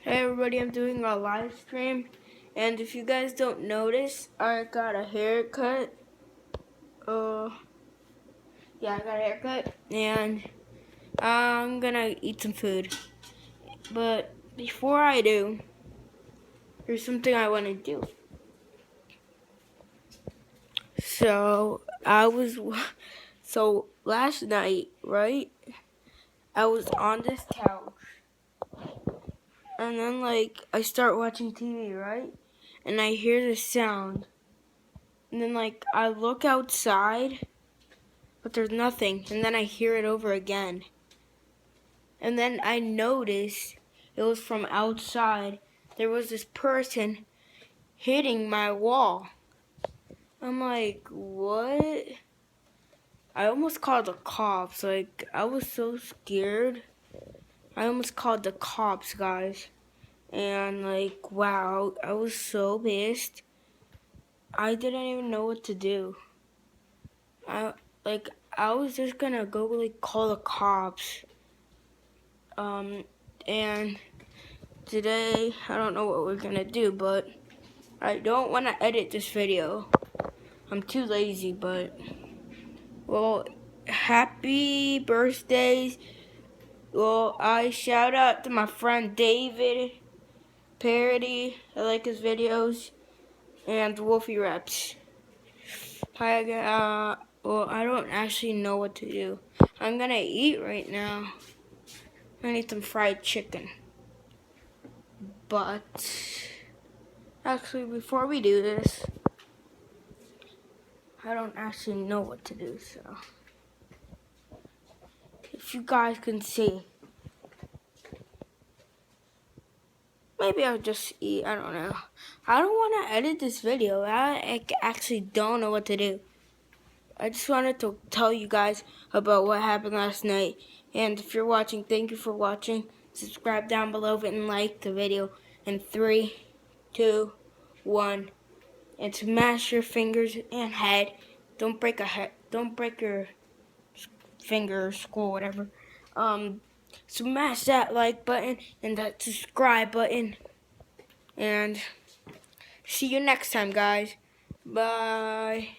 Hey everybody, I'm doing a live stream, and if you guys don't notice, I got a haircut. I got a haircut, and I'm gonna eat some food. But before I do, there's something I want to do. So last night, right? I was on this couch, and then I start watching TV, right? And I hear this sound. And then I look outside, but there's nothing. And then I hear it over again. And then I notice it was from outside. There was this person hitting my wall. I'm like, what? I almost called the cops. I was so scared. I almost called the cops, guys. And wow, I was so pissed. I didn't even know what to do. I was just gonna go call the cops. And today I don't know what we're gonna do, but I don't want to edit this video. I'm too lazy, but well, happy birthdays. Well, I shout out to my friend David Parody. I like his videos, and Wolfie Reps. Well, I don't actually know what to do. I'm gonna eat right now. I need some fried chicken. But actually, before we do this, I don't actually know what to do, so if you guys can see, maybe I'll just eat. I don't know. I don't want to edit this video. I actually don't know what to do. I just wanted to tell you guys about what happened last night. And if you're watching, thank you for watching. Subscribe down below and like the video. In 3, 2, 1. And smash your fingers and head. Don't break your finger, skull, whatever. Smash that like button and that subscribe button. And see you next time, guys. Bye.